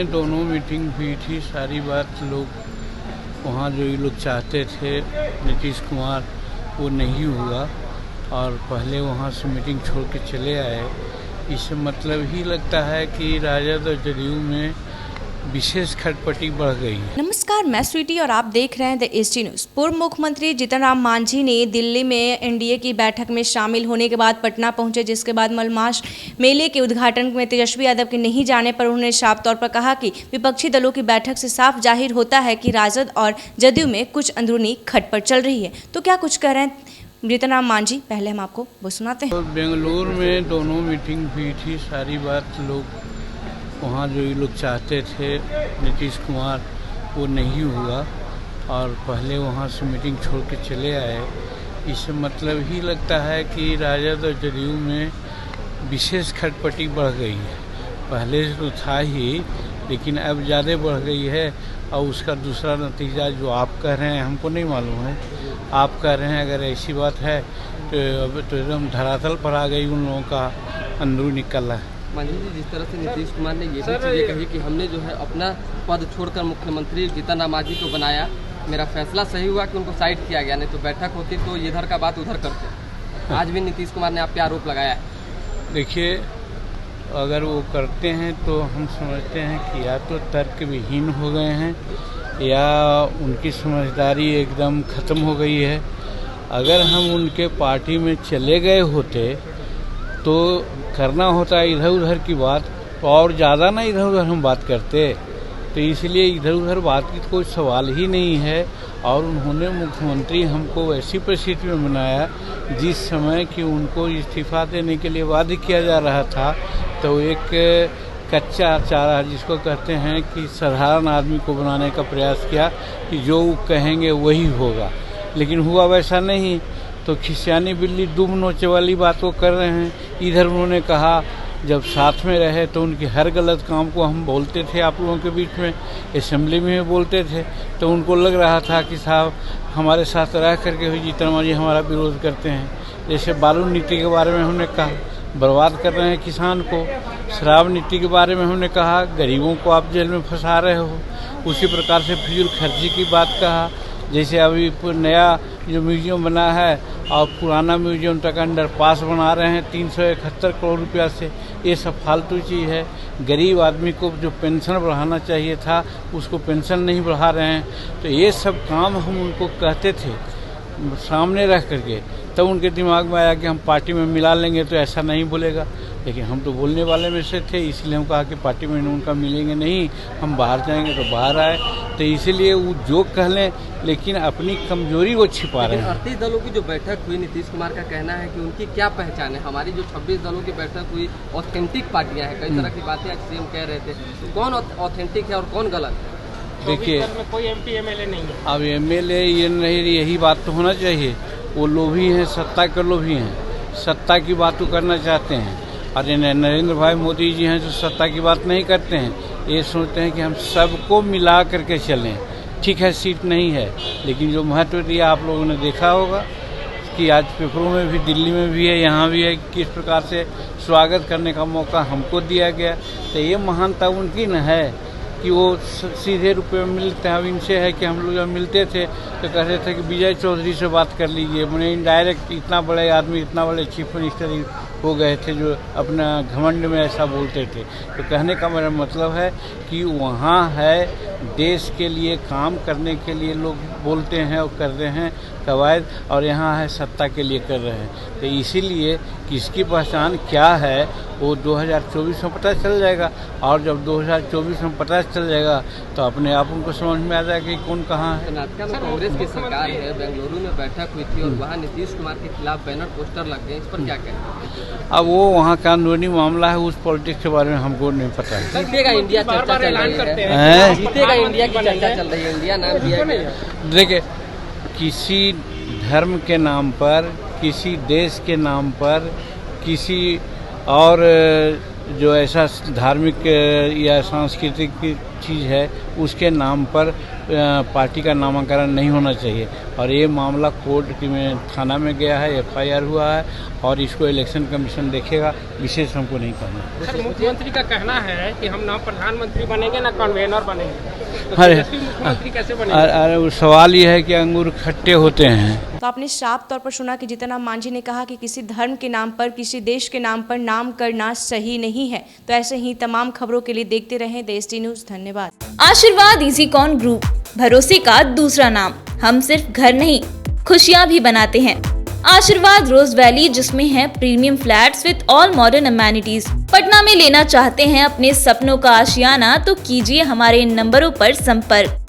में दोनों मीटिंग हुई थी। सारी बात लोग वहाँ जो ये लोग चाहते थे नीतीश कुमार वो नहीं हुआ और पहले वहाँ से मीटिंग छोड़ के चले आए। इससे मतलब ही लगता है कि राजद और जदयू में विशेष खटपटी बढ़ गई है। नमस्कार, मैं स्वीटी और आप देख रहे हैं द एसटी न्यूज। पूर्व मुख्यमंत्री जीतन राम मांझी ने दिल्ली में एनडीए की बैठक में शामिल होने के बाद पटना पहुंचे, जिसके बाद मलमास मेले के उद्घाटन में तेजस्वी यादव के नहीं जाने पर उन्होंने साफ तौर पर कहा कि विपक्षी दलों की बैठक से साफ जाहिर होता है कि राजद और जदयू में कुछ अंदरूनी खटपट चल रही है। तो क्या कुछ कह रहे हैं जीतन राम मांझी, पहले हम आपको वो सुनाते हैं। तो बेंगलुरु में दोनों मीटिंग हुई थी। सारी बात लोग वहाँ जो ये लोग चाहते थे नीतीश कुमार वो नहीं हुआ और पहले वहाँ से मीटिंग छोड़ के चले आए। इससे मतलब ही लगता है कि राजद और जदयू में विशेष खटपटी बढ़ गई है। पहले से तो था ही, लेकिन अब ज़्यादा बढ़ गई है। और उसका दूसरा नतीजा जो आप कह रहे हैं हमको नहीं मालूम है। आप कह रहे हैं अगर ऐसी बात है तो अब तो एकदम धरातल पर आ गई उन लोगों का अंदरूनी कलह। मांझी जी, जिस तरह से नीतीश कुमार ने ये भी चीज़ें कही कि हमने जो है अपना पद छोड़कर मुख्यमंत्री जीतन राम मांझी को बनाया, मेरा फैसला सही हुआ कि उनको साइड किया गया, नहीं तो बैठक होती तो इधर का बात उधर करते। आज भी नीतीश कुमार ने आप पे आरोप लगाया है। देखिए, अगर वो करते हैं तो हम समझते हैं कि या तो तर्क विहीन हो गए हैं या उनकी समझदारी एकदम ख़त्म हो गई है। अगर हम उनके पार्टी में चले गए होते तो करना होता है इधर उधर की बात, तो और ज़्यादा ना इधर उधर हम बात करते। तो इसलिए इधर उधर बात की कोई सवाल ही नहीं है। और उन्होंने मुख्यमंत्री हमको ऐसी परिस्थिति में बनाया जिस समय कि उनको इस्तीफा देने के लिए बाध्य किया जा रहा था, तो एक कच्चा चारा जिसको कहते हैं कि साधारण आदमी को बनाने का प्रयास किया कि जो वो कहेंगे वही होगा, लेकिन हुआ वैसा नहीं। तो खिसियानी बिल्ली दुम नोचे वाली बात वो कर रहे हैं। इधर उन्होंने कहा जब साथ में रहे तो उनके हर गलत काम को हम बोलते थे आप लोगों के बीच में, असेंबली में बोलते थे, तो उनको लग रहा था कि साहब हमारे साथ रह करके भी जीतन मांझी हमारा विरोध करते हैं। जैसे बालू नीति के बारे में हमने कहा बर्बाद कर रहे हैं किसान को, शराब नीति के बारे में हमने कहा गरीबों को आप जेल में फंसा रहे हो, उसी प्रकार से फिजूल खर्ची की बात कहा। जैसे अभी नया जो म्यूजियम बना है और पुराना म्यूजियम तक अंडरपास बना रहे हैं 371 करोड़ रुपया से, ये सब फालतू चीज़ है। गरीब आदमी को जो पेंशन बढ़ाना चाहिए था उसको पेंशन नहीं बढ़ा रहे हैं। तो ये सब काम हम उनको कहते थे सामने रह करके, तब उनके दिमाग में आया कि हम पार्टी में मिला लेंगे तो ऐसा नहीं बोलेगा। लेकिन हम तो बोलने वाले में से थे, इसलिए हम कहा कि पार्टी में उनका मिलेंगे नहीं, हम बाहर जाएंगे तो बाहर आए। तो इसीलिए वो जो कह लें, लेकिन अपनी कमजोरी वो छिपा रहे हैं। 38 दलों की जो बैठक हुई, नीतीश कुमार का कहना है कि उनकी क्या पहचान है। हमारी जो 26 दलों की बैठक हुई ऑथेंटिक पार्टियां हैं, कई तरह की बातें आज सीएम कह रहे थे, तो कौन ऑथेंटिक है और कौन गलत है? देखिए, में कोई एमपी एमएलए नहीं है। अब एमएलए ये नहीं, यही बात तो होना चाहिए। वो लोभी हैं, सत्ता के लोभी हैं, सत्ता की बात तो करना चाहते हैं। और नरेंद्र भाई मोदी जी हैं जो सत्ता की बात नहीं करते हैं, ये सोचते हैं कि हम सबको मिला करके चलें। ठीक है, सीट नहीं है, लेकिन जो महत्व दिया आप लोगों ने देखा होगा कि आज पेपरों में भी, दिल्ली में भी है, यहाँ भी है, किस प्रकार से स्वागत करने का मौका हमको दिया गया। तो ये महानता उनकी न है कि वो सीधे रुपये में मिलते हैं। अब इनसे है कि हम लोग जब मिलते थे तो कहते थे कि विजय चौधरी से बात कर लीजिए। मैंने इनडायरेक्ट इतना बड़े आदमी, इतना बड़े चीफ मिनिस्टर हो गए थे जो अपना घमंड में ऐसा बोलते थे। तो कहने का मेरा मतलब है कि वहाँ है देश के लिए काम करने के लिए लोग बोलते हैं और कर रहे हैं कवायद, और यहाँ है सत्ता के लिए कर रहे हैं। तो इसीलिए किसकी पहचान क्या है वो 2024 में पता चल जाएगा। और जब 2024 में पता चल जाएगा तो अपने आप उनको समझ में आ जाएगा कि कौन कहाँ है। कर्नाटक में कांग्रेस की सरकार है, बेंगलुरु में बैठक हुई थी और वहाँ नीतीश कुमार के खिलाफ बैनर पोस्टर लग गए, इस पर क्या कहें? अब वो वहाँ का अंदरूनी मामला है, उस पॉलिटिक्स के बारे में हमको नहीं पता है। जीतेगा इंडिया चर्चा चल रही है, जीतेगा इंडिया की चर्चा चल रही है, इंडिया नाम दिया गया। देखिए, किसी धर्म के नाम पर, किसी देश के नाम पर, किसी और जो ऐसा धार्मिक या सांस्कृतिक चीज़ है उसके नाम पर पार्टी का नामकरण नहीं होना चाहिए। और ये मामला कोर्ट में थाना में गया है, FIR हुआ है और इसको इलेक्शन कमीशन देखेगा, विशेष हमको नहीं कहना। सर, मुख्यमंत्री का कहना है कि हम ना प्रधानमंत्री बनेंगे ना कन्वेनर बनेंगे, तो अरे मुख्यमंत्री कैसे बनेंगे? अरे वो सवाल ये है कि अंगूर खट्टे होते हैं। तो आपने साफ तौर पर सुना कि जीतन राम मांझी ने कहा कि किसी धर्म के नाम पर, किसी देश के नाम पर नाम करना सही नहीं है। तो ऐसे ही तमाम खबरों के लिए देखते रहें देश न्यूज़। धन्यवाद। आशीर्वाद इजीकॉन ग्रुप, भरोसे का दूसरा नाम। हम सिर्फ घर नहीं, खुशियां भी बनाते हैं। आशीर्वाद रोज वैली, जिसमें है premium flats with all modern amenities. Patna में लेना चाहते हैं अपने सपनों का आशियाना, तो कीजिए हमारे इन नंबरों पर संपर्क।